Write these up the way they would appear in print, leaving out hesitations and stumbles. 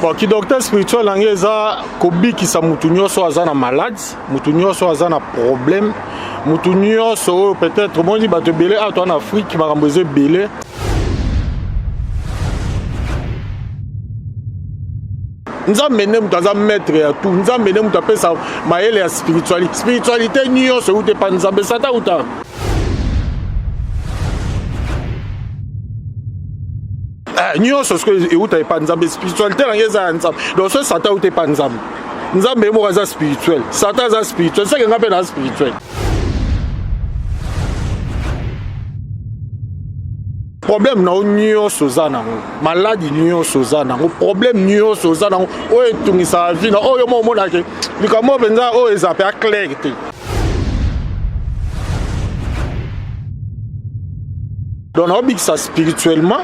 Bon, qui docteur spirituel angeza kobikisa mutu nyonso azana malade, mutu nyonso azana problème, mutu nyonso peut-être moni bato belé ato en Afrique makambo eze belé. Nzambe ne mutu aza maître ya tout, nzambe ne mutu apesa mayele ya spiritualité. Spiritualité nyonso ute pa nzambe sata uta. Nyonso ce que euta e pa nzambe spiritualité ngeza nzambe. Donc ce sata ute pa nzambe. Nzambe mo aza spirituel, sata aza spirituel, ça que ngape na spirituel. Problème na nyonso za nango, maladie nyonso za nango, problème nyonso za nango, o etungisa vie na oyo mo mona ke likamo benza o ezape a clair te. Donc on big ça spirituellement,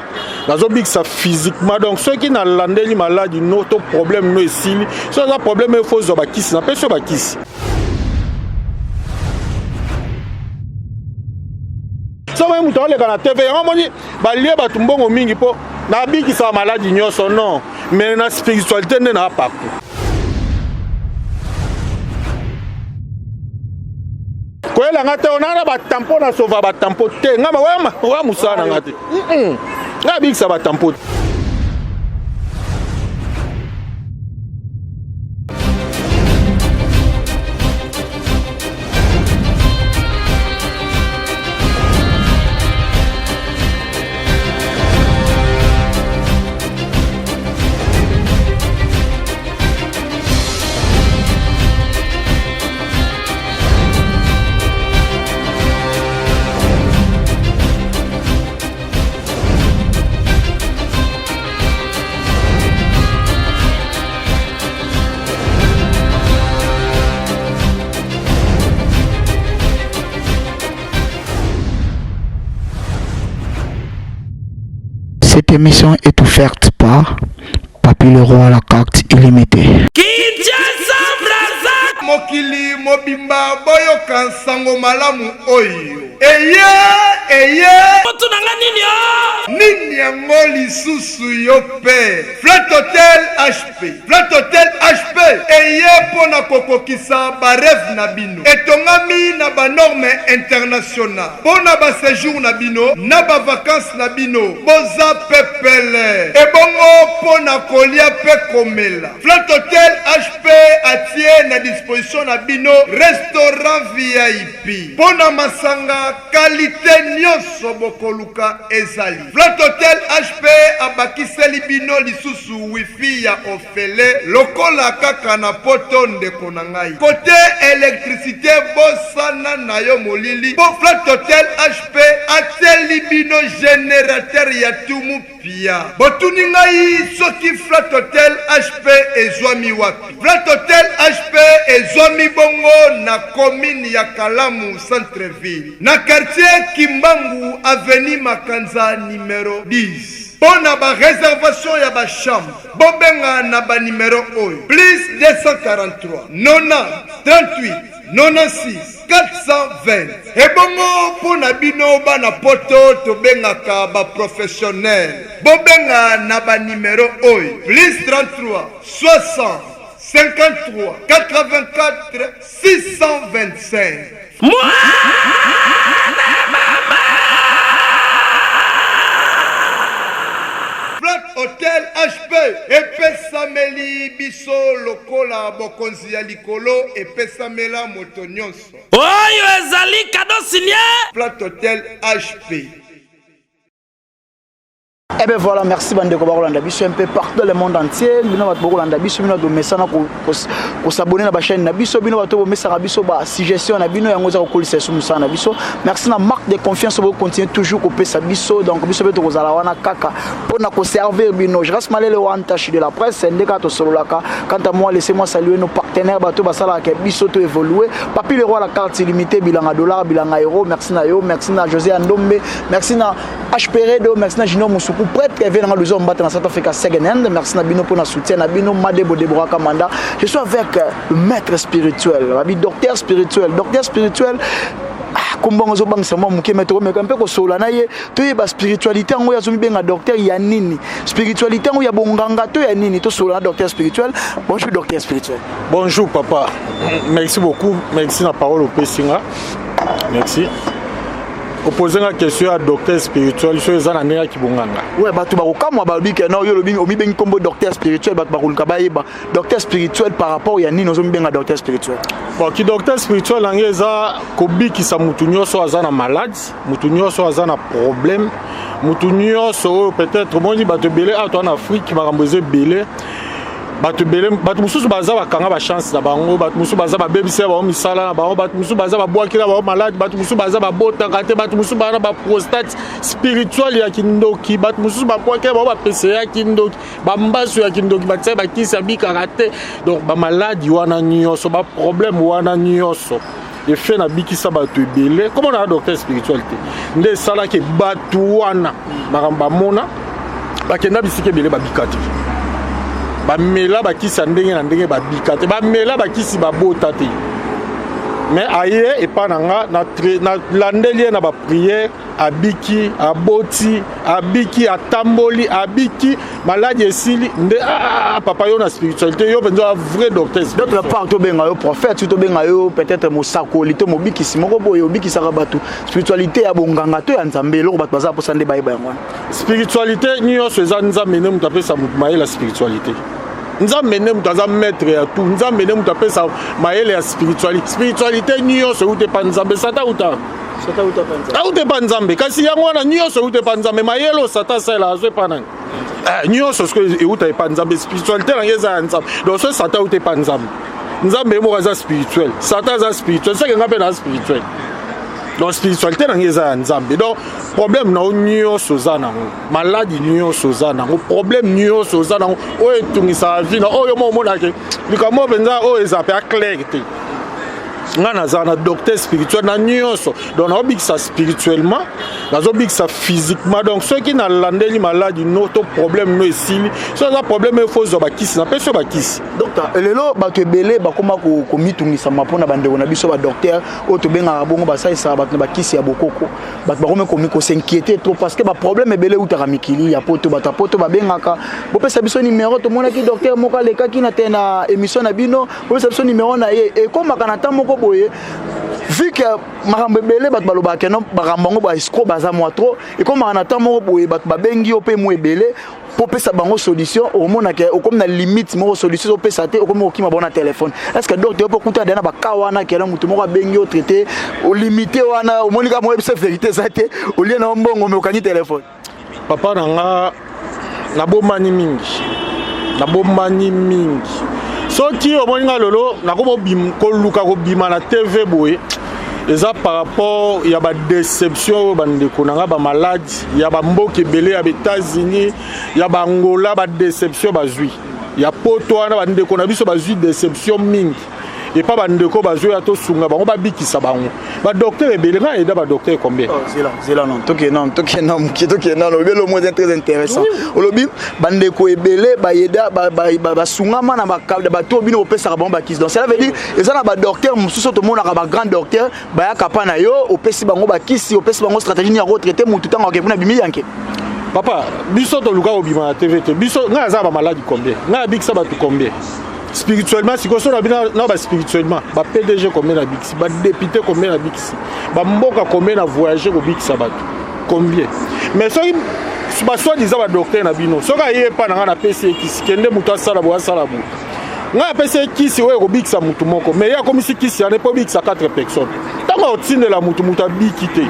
on big ça physiquement. Donc ceux qui n'ont landé maladie, notre problème no ici, c'est un problème il faut zobakis, n'a pas sur bakis. Ça va mouton les gars na TV, on m'a dit balie batumbongo mingi po na big ça maladie nyonso non, mais na spiritualité n'a pas. Kwela ngate onana ba tampo na sova ba tampo te ngama wa musana ngate ngabi kisa ba tampo. Cette émission est offerte par Papy le Roi à la carte illimitée. Mokili mobimba boyo kansango malamu oyo. Eye Otunanga nini yango lisusu yo pe. Flat Hotel HP. Flat Hotel HP. Eye pona kokokisa ba rêve na bino. Etongami na ba norme international. Pona ba séjour na bino, na ba vacances na bino. Boza pepele. Ebongo pona kolia pe komela. Flat Hotel HP atie na disposition na bino restaurant VIP. Pona masanga qualité nyonso bokoluka ezali. Flat Hotel HP abakiseli bino lisusu wifi ya ofele lokola kaka na poto ndeko na ngai. Côté électricité bosana na yo molili. Po Flat Hotel HP ateli bino générateur ya tumu pia. Botuni ngai soki Flat Hotel HP ezwami wapi. Flat Hotel HP ezwami bongo na commune ya Kalamu centre-ville. Na quartier Kimbangu avenue Makanza numéro 10. Pona ba réservation ya ba chambre. Bobenga na ba numéro oyo. Plus 243 90 38 96 420. Ebongo pona bino bana poto to benga ka ba professionnel. Bobenga na ba numéro oyo. Plus 33 60 53 84 625. Flat Hotel HP epesameli biso lokola bokonzi ya likolo epesamela moto nyonso. Oyo ezali kado signé Flat Hotel HP. Eh bien voilà, merci Bandeko Barolanda Biso un peu partout dans le monde entier. Bino bat Barolanda Biso bino do mesana ko s'abonner na ba chaîne na Biso bino bato bo mesara Biso ba suggestion na bino yango za ko kolisa so musana Biso. Merci na marque de confiance bo continuer toujours ko pesa Biso donc Biso beto ko zala wana kaka pour ko servir bino. Je reste malé le one touch de la presse ndeka to sololaka. Quant à moi, laissez-moi saluer nos partenaires bato basala ke Biso to évoluer. Papy le Roi la carte illimitée bilanga dollar bilanga euro. Merci na yo, merci na José Andombe, merci na HPRedo, merci na Jino Musuku prêtre qui vient dans le zone battre dans South Africa second hand. Merci na bino pour na soutien na bino Madebo Deborah Kamanda. Je suis avec le maître spirituel, le docteur spirituel. Docteur spirituel kombongo zo bangisa mwa muke metro mais kampe ko sola na ye to ye ba spiritualité ngo ya zo benga docteur ya nini spiritualité ngo ya bonganga to ya nini to sola docteur spirituel. Bonjour docteur spirituel. Bonjour papa. Merci beaucoup. Merci la parole au Pessinga. Merci. Opposer la question à docteur spirituel sur les années qui bonganga. Ouais, bah tu vas au camp, bah bi que non, yo le bi, omi ben combo docteur spirituel, bah bah kulka ba yeba docteur spirituel par rapport ya nini ozo ben docteur spirituel. Bon, qui docteur spirituel angeza kobi ki sa mutunyo so azana malade, mutunyo so azana problème, mutunyo so peut-être moni ba te belé à toi en Afrique makamboze belé. Batu belé batu mususu baza bakanga ba chance na bango batu mususu baza ba bebisi ba misala na bango batu mususu baza ba boakira ba malade batu mususu baza ba bota kate batu mususu bana ba prostate spirituel ya kindoki batu mususu ba boakira ba PC ya kindoki ba mbasu ya kindoki batsa ba kisa bi karate donc ba malade wana nyoso ba problème wana nyoso et fait na bikisa batu belé comment on a docteur spiritualité nde sala ke batu wana makamba mona bakenda bisike belé ba bikati bamela bakisi ndenge na ndenge babika te bamela bakisi babota te mais aye epa nanga na landeli na ba prière abiki aboti abiki atamboli abiki maladi esili nde papa yo na spiritualité yo benzo vrai docteur d'autre part to benga yo prophète to benga yo peut-être mosakoli to mobiki simoko boyo obiki saka batu spiritualité ya bonganga to ya nzambe lo batu baza posande bayiba yango spiritualité niyo seza nzambe ne mutape sa mutumaye la spiritualité nzambe ne mutaza maître ya tout nzambe ne mutape sa mayele ya spiritualité niyo se ute pa nzambe sata uta ute pa nzambe kasi yango wana niyo se ute pa nzambe mayelo sata sala azwe pa nani niyo se que uta pa nzambe spiritualité na ngeza nzambe donc ce sata ute pa nzambe nzambe mo za spirituel sata za spirituel c'est que ngape na spirituel donc spiritualité na ngeza nzambe donc problème na nyo sozana maladie nyo sozana problème nyo sozana o etungisa vie na oyo mo mona ke likamo benza o ezape a clarté ngana zana docteur spirituel na nyoso donc na obikisa spirituellement na obikisa physiquement donc ceux qui na landeli maladie no to problème no esili so za problème il faut zo bakisi na peso bakisi docteur lelo ba to belé ba koma ko mitungisa mapona bande na biso ba docteur o to benga bongo ba saisa ba bakisi ya bokoko ba koma ko s'inquiéter trop parce que ba problème belé utaka mikili ya poto ba bengaka bo pesa biso numéro to mona ki docteur moka leka ki na tena émission na bino bo pesa biso numéro na ye e koma kana tamoko boye vu que makambe belé bat baloba ke non bakambango ba escroc baza moi trop et comme en attendant boye bat babengi opé mo belé pour pesa bango solution au mona ke comme na limite mo solution opé saté comme okima bona téléphone est-ce que docteur peut kuta dana ba kawana ke na mutu mo bengi o traité au limité wana o monika mo ebise vérité saté au lieu na mbongo me okani téléphone papa nanga na bomani mingi soki omoninga lolo nakomo bim koluka ko bima na TV boye eza par rapport ya ba déception bandeko nanga ba malade ya ba mboke belé ya États-Unis ya ba Angola ba déception bazui ya poto wana bandeko na biso bazui déception mingi et pas bandeko bazui ya to sunga bango ba bikisa bango ba docteur belé nga eda ba docteur combien zela non toke non le belo moins très intéressant olobi bandeko ebelé ba yeda ba sunga mana ba to bino opesa bango ba kisi donc cela veut dire ezana ba docteur mususu to mona ba grand docteur ba ya kapana yo opesi bango ba kisi opesi bango stratégie ya retraiter mutu tanga ke puna bimi yanke papa biso to luka obima na TV te biso nga za ba maladie combien nga bikisa ba tu combien spirituellement si ko so na bina na ba spirituellement ba PDG combien na bikisi ba député combien na bikisi ba mboka combien na voyager ko bikisa ba combien mais so ba so disant ba docteur na bino so ka ye pa na PC kisi kende mutu asala bo nga PC kisi we ko bikisa mutu moko mais ya komisi kisi ya ne po bikisa 4 personnes tanga otinde la mutu abikite.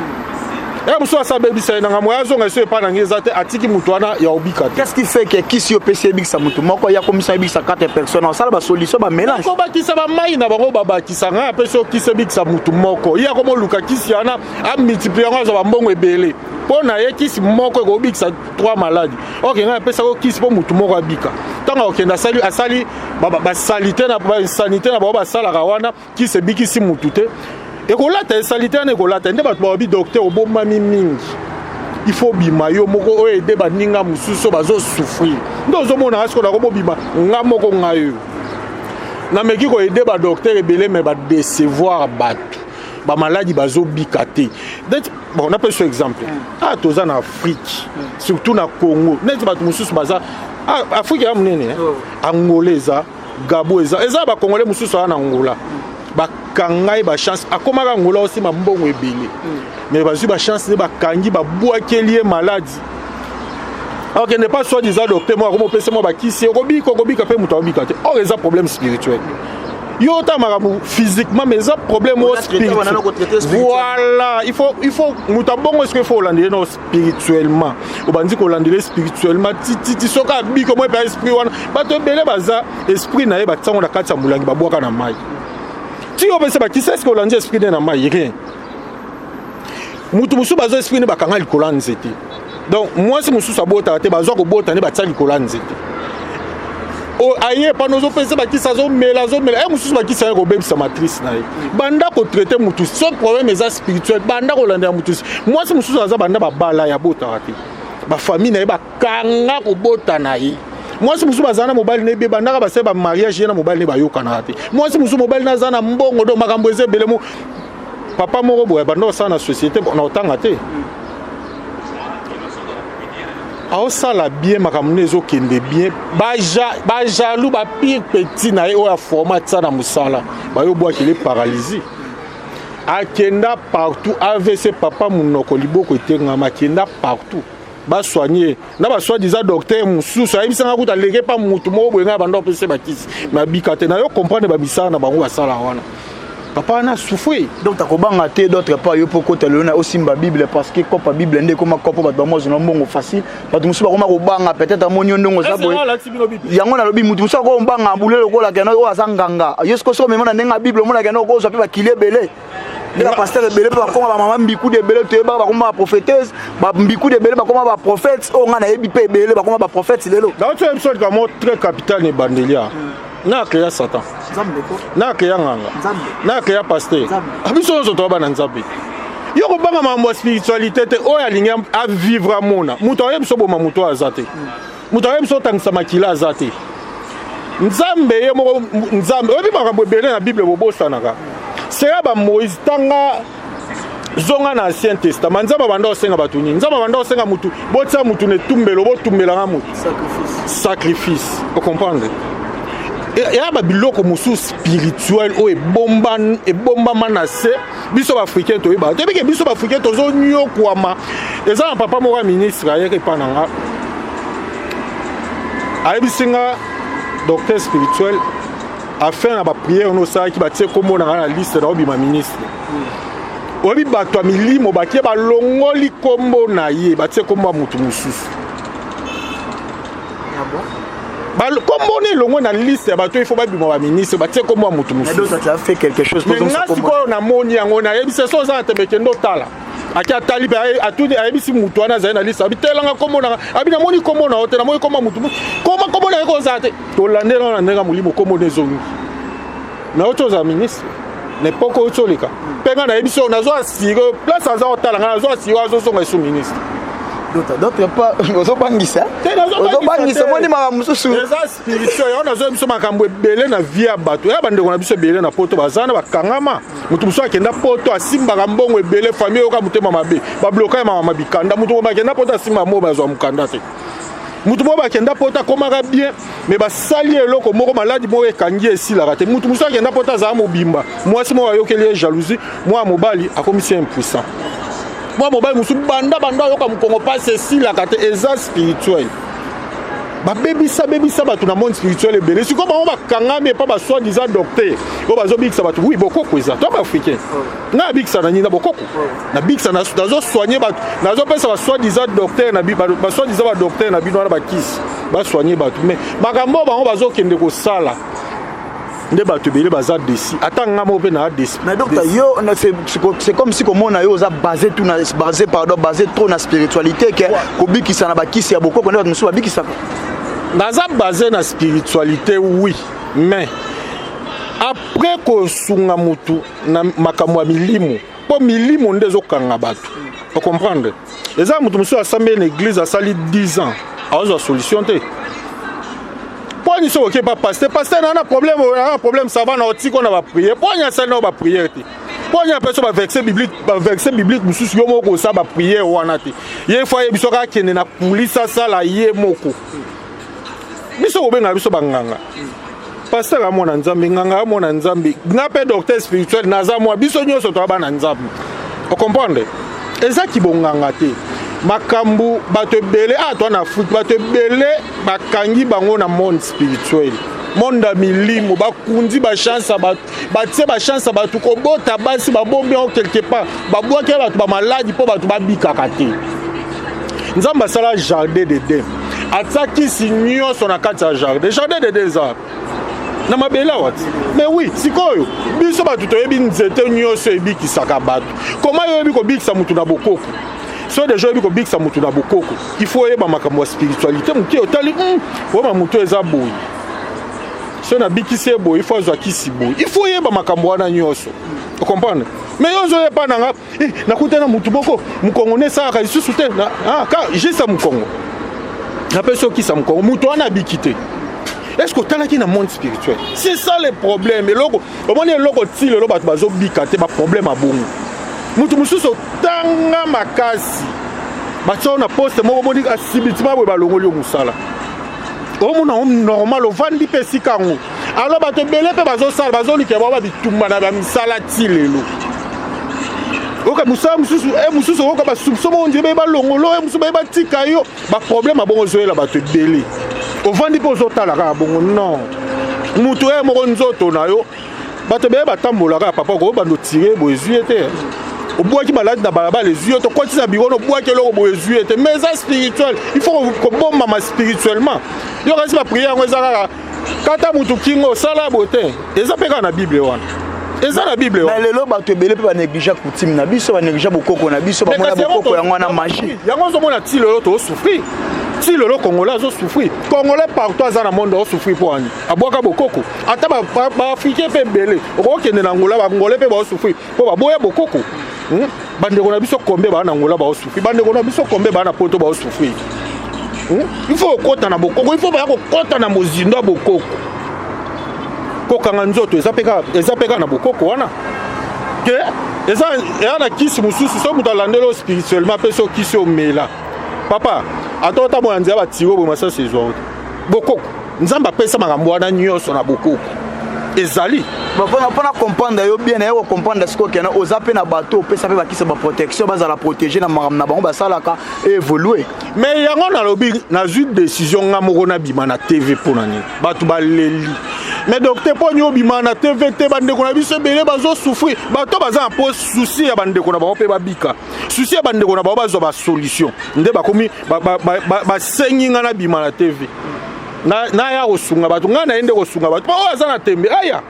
Qu'est-ce qui fait que kisi yo PC bikisa mutu moko ya komisa bikisa 4 personnes en sala ba solution ba mélange ko bakisa ba mai na bango baba kisanga peso kisi bikisa mutu moko ya komo luka kisi yana a multiplier ngo ba mbongo ebele pona ye kisi moko ko bikisa 3 maladies OK nga pesa ko kisi po mutu moko abika tanga okenda asali ba salite na ba sanité na ba sala kawana kisi bikisi mutu te et qu'on l'a salité ne qu'on l'a tendé ba docteur au bon mami mingi il faut bima yo moko o aider ba ninga mususo bazo souffrir ndozo mona asko na ko bima nga moko ngayo na meki ko aider ba docteur ebele mais ba décevoir batu bamaladi bazobika te. Bon, on appelle ce exemple. Toza en Afrique, surtout na Congo. Neti bato mususu baza Afrique ya munene, Angola eza, Gabo eza ba Congolais mususu na Angola. Bakangai ba chance akomaka Angola aussi mambongo ebele. Mais bazui ba chance ba kangi ba boakeli maladie. Alors qu'il n'est pas soi-disant docteur, moi, comme on peut se dire, qui bika pe muto bika te. Or, ils ont problème spirituel. Yo ta marabu physiquement, mais ils ont problème spirituel. Voilà, il faut muto bon est-ce qu'il faut l'andiler spirituellement. Au bandi ko l'andiler spirituellement. Ti soka biko moi pa esprit wana. Ba to belé baza esprit na ye ba tsango na kati ya mulangi ba boaka na mai. Ti yo pense ba qui c'est ce que l'andi esprit na mai rien. Mutu musu bazo esprit ne ba kanga likola nzete. Donc moi si musu sabota te bazo ko bota ne ba tsali likola nzete. O aye pa nozo pense ba ki sazo mela musu ba ki sa ko bebisa matrice na ye. Banda ko traiter mutu son problème est spirituel banda ko landa mutu. Moi si musu saza banda ba bala ya bota te. Ba famille na ye ba kanga ko bota na ye. Moi si musu bazana mobile ne be banda ba se ba mariage na mobile ne ba yokana te. Moi si musu mobile na zana mbongo do makambo eze belemo papa moko boye banda sa na société na otanga te. Aosala bien makamune ezokende bien ba jaloux ba pire petit na yo ya format ça na musala ba yo boa qu'il est paralysé akenda partout AVC papa munoko liboko etenga makenda partout ba soigner na ba soi-disant docteur mususu ayibisanga kuta leke pa mutu moko boyenga banda pese bakisi mabika te na yo comprendre ba bisana na bango basala wana. Papa na souffrir. Donc ta kobanga te d'autre part yo poko telona aussi mba Bible parce que kopa Bible ndé comme kopa ba moi na mbongo facile ba musu ba kobanga peut-être amonyo ndongo za boy yango na lobi mutu musu ko mbanga bulelo ko la kena o azanganga yesko so mema na ndenga Bible mona kena ko zo pe ba kile belé la pasteur belé ba ko ba mama mbiku de belé te ba ko ba prophétesse ba mbiku de belé ba ko ba prophète o nga na yebi pe belé ba ko ba prophète lelo dans ce épisode comme très capital ni bandelia na créa Satan na créa nganga na créa pasteur abiso nzo to ba na nzambe yo ko banga mambo spiritualité te o ya linga a vivre amona muto ayem so boma muto azate muto ayem so tangisa makila azate nzambe ye mo nzambe obi makambo belé na Bible bobosanaka c'est ba Moïse tanga zonga na Ancien Testament nzamba banda osenga batuni nzamba banda osenga mutu botsa mutu ne tumbelo botumbela nga mutu sacrifice vous comprenez. Il y a des biloko musu spirituel o ebomba manase biso africain to eba tebeke biso africain to zo nyokwama eza papa moko ministre ayeke pananga ayebisinga docteur spirituel afin na ba prière no sa ki batie kombo na liste na obima ministre obi bato milimo bakie ba longoli kombo na ye batie kombo mutu mususu. Comme on est loin dans la liste, il faut pas que ministre, c'est comme moi, ça fait quelque chose. Mais si on a moni, on a c'est ça, ça te met dans tala. Akia talibe a tout a ebisi mutu ana za na liste. Abitelanga comme na abina moni comme na hôtel, moni comme mutu. Comment na ko za te. To landela na ndanga mulimo comme des zones. Na auto za ministre. Ne poko utolika. Penga na ebisi on a zo asiro, place za hôtel, na zo asiro zo songa sous ministre. D'autre part, ozo bangisa moni maka mususu eza spirituel on azo biso makambo ebele na vie ya bato ya bandeko na biso ebele na poto bazana bakangama mutu musu akenda poto asimbaka mbongo ebele famille oka mutema mabe babloka ya mama bikanda mutu bakenda poto asimba mo bazwa mukanda te mutu mo bakenda poto akomaka bien mais basali eloko moko maladi mo ekangi esilaka te mutu musu akenda poto azala mobimba mwasi mo ayokeli jalousie moi mobali akomisi impuissant. Moi mobile musu banda yoka mukongo passe si la kate eza spirituel ba bebisa batu na monde spirituel ebele si comme on ba kangami pas ba soi-disant docteur o bazo bikisa batu oui bokoko eza to ba africain na bikisa na nyina bokoko na bikisa na zo soigner batu na zo pesa ba soi-disant docteur na ba soi-disant ba docteur na bino na ba kisi ba soigner batu mais makambo ba on bazo kende ko sala nde bato belé baza desi atanga mo pe na desi. Mais donc yo c'est comme si comme on a yo za basé tout na basé trop na spiritualité que kobikisa na bakisi ya boko kone musu babikisa naza basé na spiritualité oui mais après ko sunga mutu na makamwa milimo po milimo ndezo kanga bato vous comprendre eza mutu musu asambe na église a sali 10 ans azo solution te. Pourquoi nous sommes pas pasteur? Pasteur, on a un problème, ça va, on a prière. Pourquoi nous sommes pas prière? po nya personne ba verset biblique mususu yo moko sa ba prière wana te ye fois ye biso ka kende na kulisa sala ye moko biso ko benga biso banganga pasteur a mona nzambe nganga mona nzambe na pe docteur spirituel naza moi biso nyoso to ba na nzambe o comprendre eza ki bonganga te makambu bato belé to na Afrique bato belé bakangi bango na monde spirituel monde ya milimo bakundi bachance batie bachance bato kobota basi babombi en quelque part babwaki bato bamaladi mpo bato babikaka te nzambe asala jardin d'Eden atsakisi nyonso na kati ya jardin d'Eden eza na mabele wati mais oui sikoyo biso bato toyebi nzete nyonso ebikisaka bato koma yoyebi kobikisa mutu na bokoko so déjà yoyebi kobikisa mutu na bokoko il faut yeba makambo ya spiritualité moke otali woma mutu eza boyi so na bikisi boyi il faut azwa kisi boyi il faut yeba makambo wana nyonso o comprendre mais yo zo yepa nanga nakutana mutu moko mukongo ne saka lisusu te ka juste mukongo na peso kisa mukongo mutu wana bikite. Est-ce que tu as un monde spirituel? C'est ça le problème. Et là, au moins, il y a un problème à bon. Mutu mususu tanga makasi. Bato na poste mo mo dika sibitima bo balongoli musala. O mona normal o vandi pesi kango. Alors bato belé pe bazo sala bazo likeba ba bitumba na ba misala tilelo. Oka musala mususu mususu oka ba soupçon mo ndebe ba longolo mususu ba tika yo ba problème a bon zoela bato belé. Au vandi pour zotala ka bongo non mutu e moko nzoto na yo bato be batambola ka papa ko bando tirer bo ezuete o boaki malade na balaba les yeux to kotisa birono boaki loko bo ezuete mais ça spirituel il faut ko bomba ma spirituellement yo kasi ba prière ngo ezaka kata mutu kingo sala bote eza peka na bible wana eza na bible wana mais lelo bato belé pe ba négliger coutume na biso ba négliger bokoko na biso ba mona bokoko yango na magie yango zo mona ti lelo to souffrir. Si le Congolais a souffert, Congolais partout dans le monde a souffert pour lui. A boire bokoko. Ata ba Africain pe belé. O ke na Angola ba Congolais pe ba souffrir. Po ba boya bokoko. Bande ko na biso kombe ba na Angola ba souffrir. Bande ko na biso kombe ba na Poto ba souffrir. Il faut kota na bokoko, il faut ba ko kota na mozindo bokoko. Kokanga nzoto ezapeka na bokoko wana. Que eza na kisi mususu so mutalandelo spirituellement pe so kisi o mela. Papa, atota mo anzia ba tiro bo masa saison. Bokoko. Nzamba pesa makambo wana nyonso na bokoko. Ezali. Ba pona comprendre yo bien yo comprendre ce que na ozape na bateau pesa pe bakisa ba protection baza la protéger na makambo na bango basalaka évoluer. Mais yango na lobi na zu décision nga moko na bima na TV pona ni. Batu ba leli. Mais docteur Pogno bima na TV te bande ko na biso belé bazo souffrir. Bato baza en pose souci ya bande ko na ba pe ba bika. Souci ya bande ko na ba bazo ba solution. Nde ba komi ba sengi nga na bima na TV. Na ya osunga bato nga na ende osunga bato. Ba oza na tembe aya.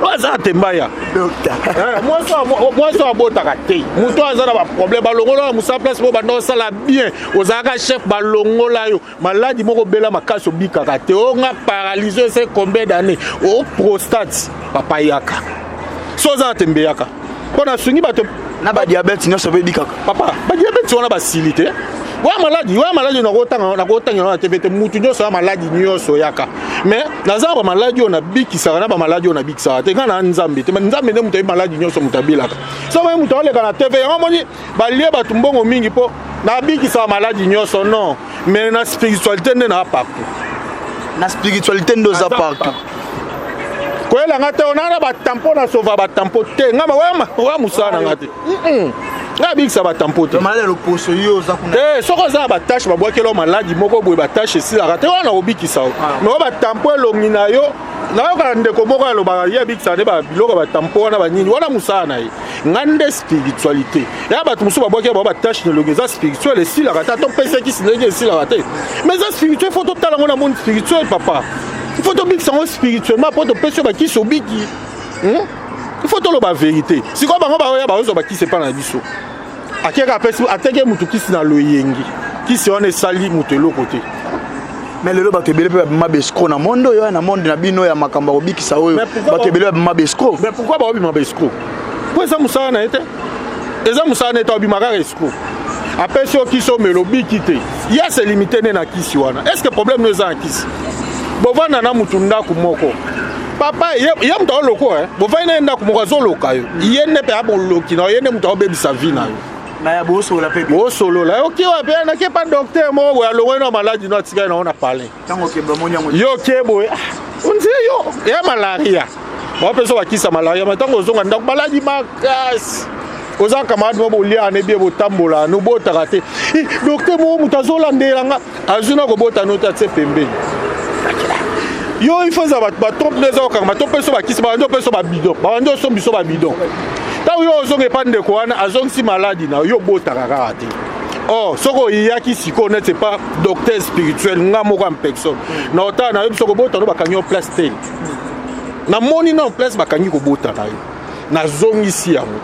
Oza temba ya. Docteur. Moi so abota ka te. Muto aza na ba problème ba longola musa place mo bando sala bien. Oza ka chef ba longola yo. Maladi moko bela makaso bika ka te. O nga paralysé c'est combien d'années? O prostate papa yaka. So za tembe yaka. Pona sungi bato na ba diabète nyonso pe bika. Papa, ba diabète on a ba silité. Wa maladi na kotanga na TVT mutu nyonso ya maladi nyonso yaka. Mais naza ba maladi on a bikisa na ba maladi on a bikisa. Te kana nzambe, te nzambe ne mutu maladi nyonso mutabilaka. So ba mutu ole kana TV, ngomoni ba lie ba tumbongo mingi po na bikisa maladi nyonso non. Mais na spiritualité ne na partout. Na spiritualité ndoza partout. Koela ngate onana ba tampo na sova ba tampo te ngama wa musana ngate. Na bikisa ba tampo te. Malade le poso yo za kuna. Soko za ba tâche ba boakelo maladi moko boye ba tâche si la rate wana obikisa. Mais ba tampo elongi na yo na yo ka ndeko moko alo ba ya bikisa de ba biloko ba tampo wana ba nyini wana musana ye. Ngande spiritualité. Ya ba tumusu ba boakelo ba tâche ne longi za spirituel si la rate ton pèse qui sinenge si la rate. Mais za spirituel faut totalement ngona monde spirituel papa. Il faut que ça spirituellement pour te pêcher qui sont biki. Il faut que la vérité. Si quoi bah on qui c'est pas dans biso. À quel cas à tel mutu qui c'est dans le yengi. Qui c'est on est sali mutu l'autre côté. Mais le bato belé pe mabesco na mondo yo na monde na bino ya makamba obiki sa oyo. Bato belé mabesco. Mais pourquoi ba obi mabesco? Pour ça musa na été. Eza musa na été obi makara esco. Après ceux qui sont melobi quitté. Il y a c'est limité na kisi wana. Est-ce que problème nous a kisi? Bovana na mutu ndaku moko papa ye moto oloko bovai na ndako moko azoloka yo ye nde mpe aboloki na ye nde moto abebisa vie na yo na ya bosolola mpe bosolola oki oyo mpe nake pa docteur moko boye alongwe na maladi no atikali nango na palin yo ke boye ondie yo ya malaria bapesa bakisa malaria matango ozonga ndako maladi makasi oza camarade mo boliana ebie botambola no botaka te docteur moko moto azolandelanga azwi na kobota no te atie pembeni yo il faut ça batrompe les okanga batrompe so bakisi batrompe so babidon babandi so biso babidon tango yo ozonga epande ko wana azongisi maladi na yo botaka kaka te oh soko yaki siko ne c'est pas docteur spirituel nga moko en personne na otana na yo soko bota no bakangi en place te na moni na en place bakangi ko bota na yo na zongisi yango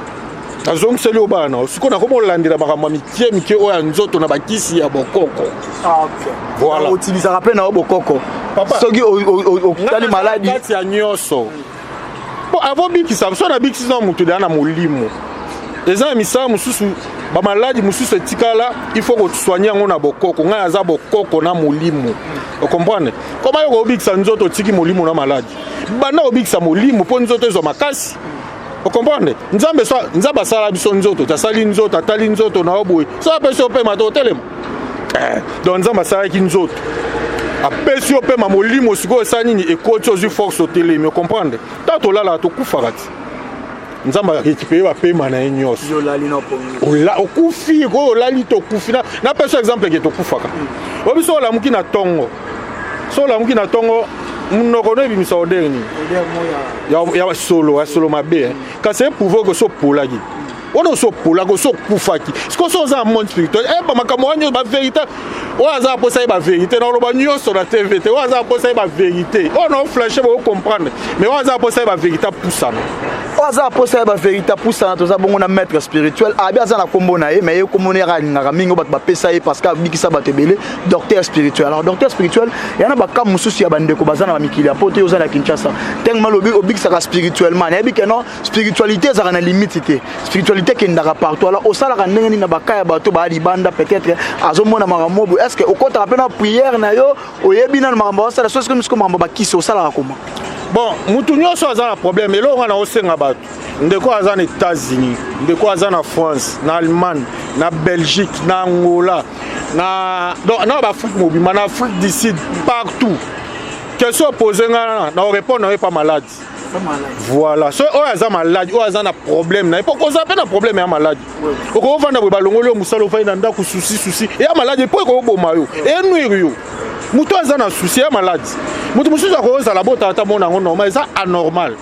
azongiseli yo bana siko na komolandela makambo mitie mike oyo ya nzoto na bakisi ya bokoko voilà utilisaka mpe na yo bokoko soki okutali maladi kati ya nyonso po avobikisa so na bikisi na motu deya na molimo eza na misala mosusu bamaladi mosusu etikala il faut kosoigne yango na bokoko ngai aza bokoko na molimo okomprendre koma yo kobikisa nzoto otiki molimo na maladi banda kobikisa molimo mpo nzoto ezwa makasi okomprendre nzambe asala biso nzoto tasali nzoto atali nzoto na yo boye so apesi yo pema to otelema donc nzambe asalaki nzoto apesi yo pema molimo sikoyo esala nini ekoti ozwi force otelemi okomprendre ntango tolalaka tokufaka ti nzambe arekipeye bapema na ye nyonso okufi koyo olali tokufi napesa exemple ke tokufaka obi so olamuki na ntongo so olamuki na ntongo munoko no ebimisa odere nini ya solo mabe kasi eprouve ko so polaki wana osopolaki osokufaki siko so oza na monde spirituel bamakambo wana nyonso bavérité oyo aza mposa ye bavérité na oloba nyonso na tv te oyo aza mposa ye bavérité oyo na oflashe boocomprendre mais oyo aza mposa ye bavérité apusana oyo aza mposa ye bavérité apusana toza bongo na maître spirituel abi aza na kombo na ye mais ye kombo na ye alingaka mingi oyo bato bapesa ye parce que abikisa bato ebele docteur spirituel alors docteur spirituel ya na bakam mosusu ya bandeko baza na bamikili ya po te oza na kinshasa tellement lobi obikisaka spirituellement nayebi ke non spiritualité ezalaka na limite te spiritualité kendaka partout alors osalaka ndenge nini na baka ya bato baya libanda peut-être azomona makambo boye est-ce que okotaka mpe na prière na yo oyebi nano makambo osala so sikomi siko makambo bakisi osalaka koma bon mutu nyonso aza na problème eloko wana osenga bato ndeko aza na États-Unis ndeko aza na France na Allemagne na Belgique na Angola na baafrike mobima na Afrique du Sud partout question opose nga na orépondre na yo pas malade voilà so oyo aza maladi oyo aza na problème na ye po koza mpe na problème ya maladi okovanda boye balongoli yo mosala ofai na ndako susi eya maladi mpo ekoboma yo enuire yo moto aza na susi ya maladi moto mosusu akozala botaka ata mona yango normal eza anormal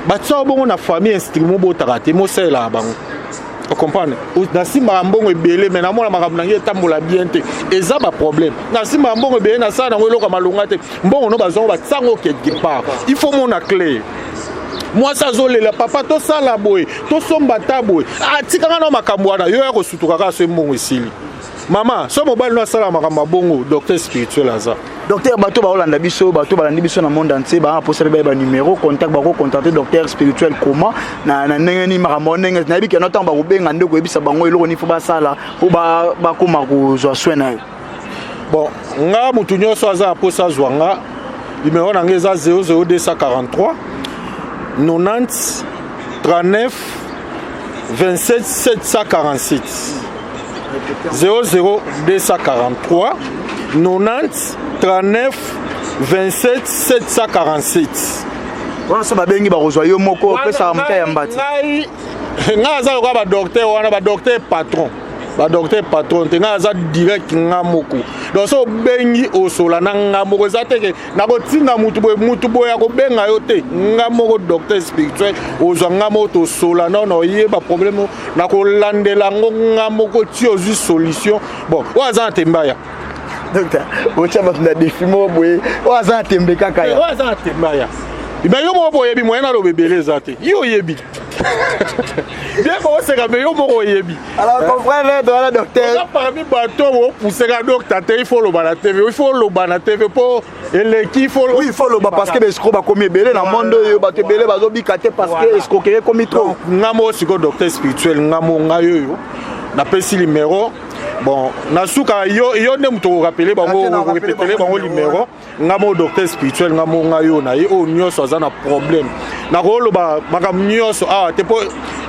batia bongo na famille instrument botaka te mosalelaka bango okomprendre nasimbaka mbongo ebele me namona makambo nange etambola bien te eza baproblème nasimbaka mbongo ebele nasala nango eloko malonga te mbongo no bazwango batiango quelque part il faut mona clair mwasi azolela papa tosala boye tosomba ta boye atikanga na makambo wana yo ya kosutuka kaka so mbongo esili mama so mobali no asala makambo ya bongo docteur spirituel aza docteur bato baolanda biso bato balandi biso na monde entier baposala ba numéro contact bakocontacte docteur spirituel comment na ndenge nini makambo ndenge nayebi ke ntango bakobenga nde koyebisa bango eloko nini fo basala po bakoma kozwa soin na yo bon nga mutu nyonso aza aposa azwa nga numéro na nga eza 00243 90 39 27 747 00243 90 39 27 747 wana so babengi bakozwa yo moko opesaka moka ya mbati ngai aza lokola badocteur wana badocteur patron te ngai aza direct nga moko donc so obengi osola na nga moko eza teke nakotinda mutu boye ya kobenga yo te nga moko docteur spirituel ozwa nga moko tosola na oyeba problème nakolandela yango nga moko ti ozwi solution bon oyo aza na tembaya docteur otya bato na défi moko boye oyo aza na tembe kaka ya oyo aza na tembaya me yo moko boyebi moye naloba ebele eza te yo oyebi bien koseka me yo moko oyebi alors comprendre voilà docteur parmi bato opuseka docteur te il faut loba na tv il faut loba na tv mpo eleki il faut loba parce que escroc bakomi ebele na monde oyo bato ebele bazobika te parce que escroquerie ekomi trop nga moko sikoyo docteur spirituel nga moko ngai oyo napesi numéro bon nasuka yo ne muto rappeler bango répéter bango numéro ngamo docteur spirituel ngamo ngayo na ye o nyoso azana problème na ko loba makam nyoso te po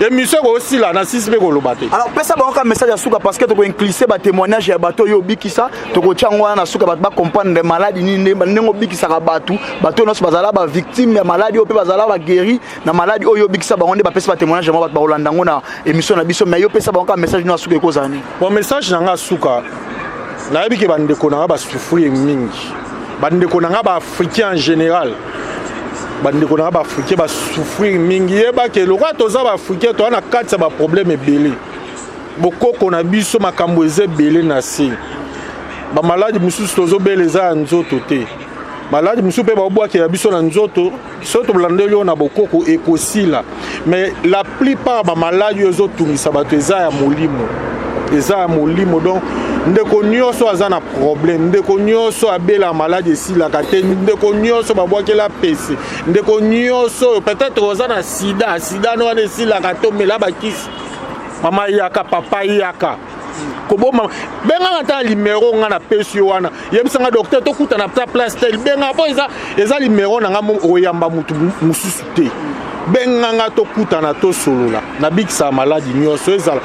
émission aussi là na sisbe ko loba te. Alors pesa bango ka message ya suka parce que to ko inclure ba témoignage ya bato yo bikisa to ko changwa na suka ba comprendre des maladies ni ndenge bikisa ka bato no bazala ba victime ya maladie pe bazala ba guéri na maladie oyo bikisa bango nde ba pesa ba témoignage ba ba Rolanda ngona émission na biso mais yo pesa bango ka message no suka ko zani. Bon message na nga suka na yebi ke bandeko na nga ba souffrir mingi bandeko na nga ba africain en général bandeko na nga ba africain ba souffrir mingi yeba ke lokwa toza ba africain to na kati ba problème ebele bokoko na biso makambo ezebele na se ba maladie mususu tozo beleza nzoto te maladi musu pe babwaki ya biso na nzoto soto blandeli na bokoko ekosila mais la plupart ba maladi ezotungisa bato eza ya molimo donc ndeko nyonso aza na problème ndeko nyonso abela maladi esilaka te ndeko nyonso babwakela pese ndeko nyonso peut-être oza na sida no wana esilaka te omela bakisi mama yaka papa yaka koboma benga ta numéro nga na pesi wana yebisanga docteur tokuta na place tel benga po eza numéro na nga oyamba mutu mususu te benga nga tokuta na to solola na bikisa maladi nyonso ezala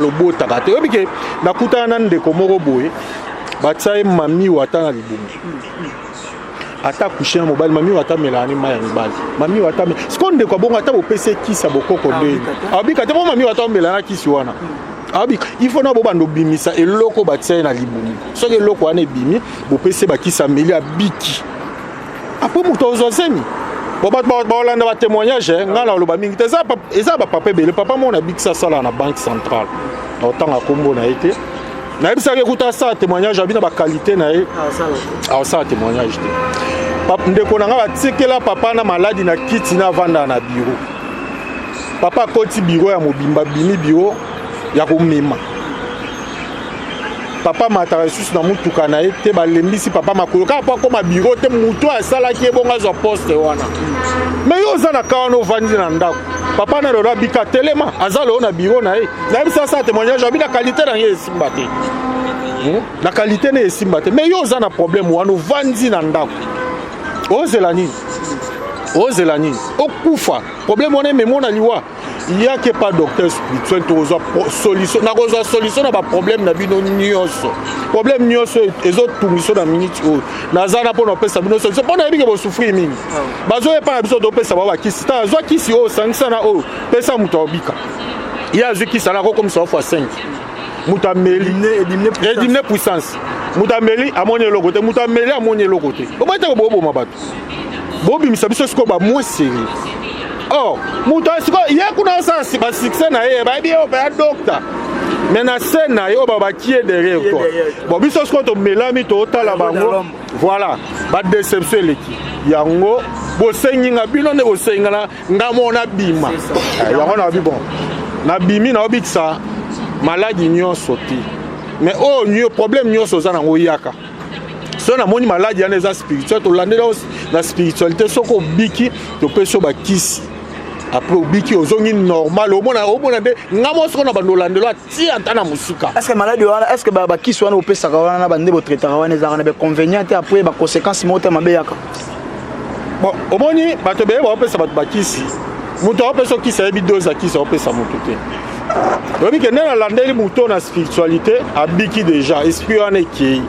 lobotaka te yebike nakutana na ndeko moko boye batsaye mami wata na libumu ata coucher mobile mami wata melani maya mibali mami wata skonde kwa bongo ata bopese kisa bokoko ndeni abika te mami wata melana kisi wana abika il faut na bo bando bimisa eloko batsaye na libumu soki eloko wana ebimi bopese bakisa meli abiki apo muto ozosemi Bolanda va témoignage, ngala loba mingi eza ba papa bele papa mona bikisa sala na banque centrale. Autant à Combo na été. Na bisa ke kuta sa témoignage abina ba qualité na e. Ça témoignage te. Papa ndeko na nga batikela papa na maladie na kiti na vanda na bureau. Papa koti bureau ya mobimba bimi bureau ya komema. Papa matarasus na mutuka na ete balembisi papa makoloka pa ko ma bureau te mutu asala ki ebonga zo poste wana mais yo za na kaano vandi na ndako papa na lola bika telema azalo na bureau na e na bisa sa témoignage abina qualité na ye simbate na qualité na simbate mais yo za na problème wana vandi na ndako ozela nini okufa problème wana memona liwa il y a que pas docteur spirituel to solution na koza solution na ba problème na bino nyonso problème nyonso ezotungiso na minute o nazana pona pesa bino solution pona yebike bo souffrir mingi bazo e pa biso do pesa ba kisi ta zo kisi o sangisa na o pesa muto obika il y a kisi na ko comme ça fois 5 mutameli éliminer puissance mutameli amonye lokote mutameli amonye lokote o ba ta bo mabatu bobi misabiso sko ba moins sérieux. Oh, muto siko yekuna sa ba succès na ye ba bi o ba docteur. Mais na scène na yo ba kie derrière quoi. Bon biso sko to melami to tala bango. Voilà, ba déception leki. Yango bo senginga bino ne bo sengana ngamo na bima. Yango na bi bon. Na bimi na obitsa maladie nyonso ti. Mais oh nyo problème nyonso za na ngoyaka. So na moni maladie ya neza spirituel to landela na spiritualité soko biki to peso ba kisi. Après obiki ozongi normal omona de ngamo soko na bandolandelo ti antana musuka. Est-ce que maladie wana est-ce que ba kisi wana opesa ka wana na bande bo traiter wana za na be convénients après ba conséquences moto mabe yaka. Bon omoni bato be ba opesa ba kisi. Muto opesa kisi ebi dose kisi opesa muto te. Obi ke na landeli muto na spiritualité abiki déjà esprit wana ki.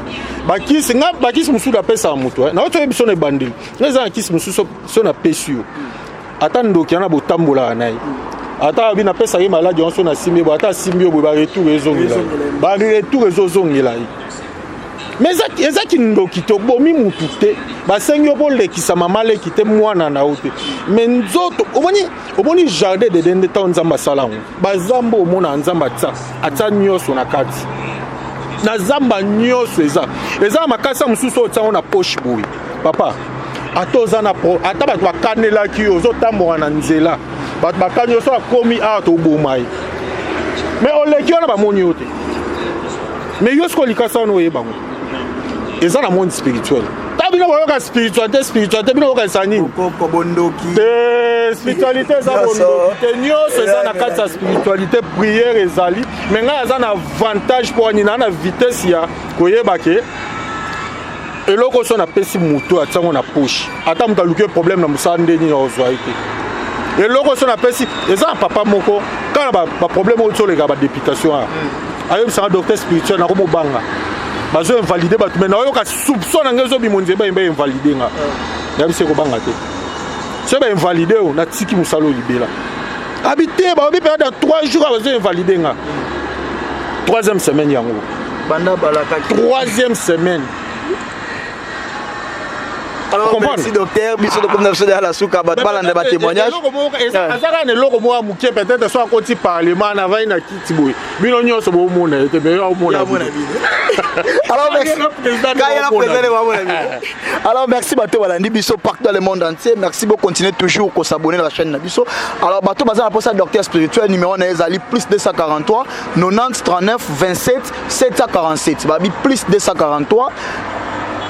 Bakisi musu da pesa muto na oto ebiso na bandeli. Neza kisi musu so na pesio. Ata ndoki ana botambola nayi ata abina pesa ye maladi onso na simbi bo ata simbi bo ba retour ezongela mais ezaki ndoki to bomi mutu te basengi bo lekisa mama lekite mwana na ote mais nzoto omoni jardin de dende ta nzamba salango bazambo omona nzamba ata nyoso na kati na zamba nyoso eza makasa mususu otsango na poche boy papa atoza na ata bato bakanelaki yo ozotamboka na nzela bato bakani yo so akomi awa toboma ye mais oleki wana bamoni yo te mais yo siko likasa wana oyebango eza na monde spirituel ta bino boyoka spiritualité bino boyokanisa nini te spiritualité eza bondoki te nyonso eza na kati ya spiritualité prière ezali mais ngai aza na avantage mpo ani na na vitesse ya koyeba ke eloko so napesi moto atiango na poche ata moto aluki problème na mosala ndeni na ozwa ye te eloko so napesi eza na papa moko kaka baproblème oyo toleka badéputation aya ayebisaka docteur spirituel nakomobanga bazo invalide bato mais nayoka soupçon na ngai ezobima nzeba yemba invalide nga yabisi ekobanga te so bainvalide oyo natiki mosala oyo libela abi te baobi période ya 3 jours bazo invalide nga 3e semaine yango banda balakaki 3e semaine. Alors merci docteur, biso de comme à la souka bat balanda ba témoignage. Azaka ne loko mo amuke peut-être soit côté parlement na vai na kiti boy. Bino nyonso bo mona ete be o mona. Alors merci. Alors merci bato balandi biso partout dans le monde entier. Merci beaucoup continuer toujours ko s'abonner à la chaîne na biso. Alors bato bazana pour ça docteur spirituel numéro na ezali plus 243 90 39 27 747. Babi plus 243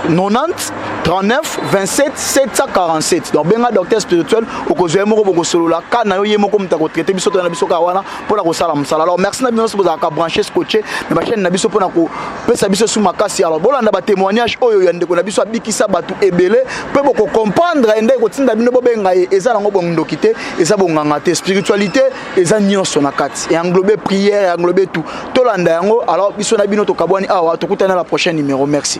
90 39 27 747. Donc benga docteur spirituel au kozwe moko boko solola kana yo yemo comme ta ko traiter biso to na biso ka wana pona ko sala msala. Alors merci na biso za ka brancher scotcher na ba chaîne na biso pona ko pesa biso sous makasi. Alors bolanda ba témoignage oyo yande ko na biso abikisa batu ebele pe boko comprendre ende ko tinda bino bo benga eza nango bondo kité eza bonganga te spiritualité eza nyonso na kati et englober prière et englober tout. Tolanda yango alors biso na bino to kabwani awa to kutana la prochaine numéro. Merci.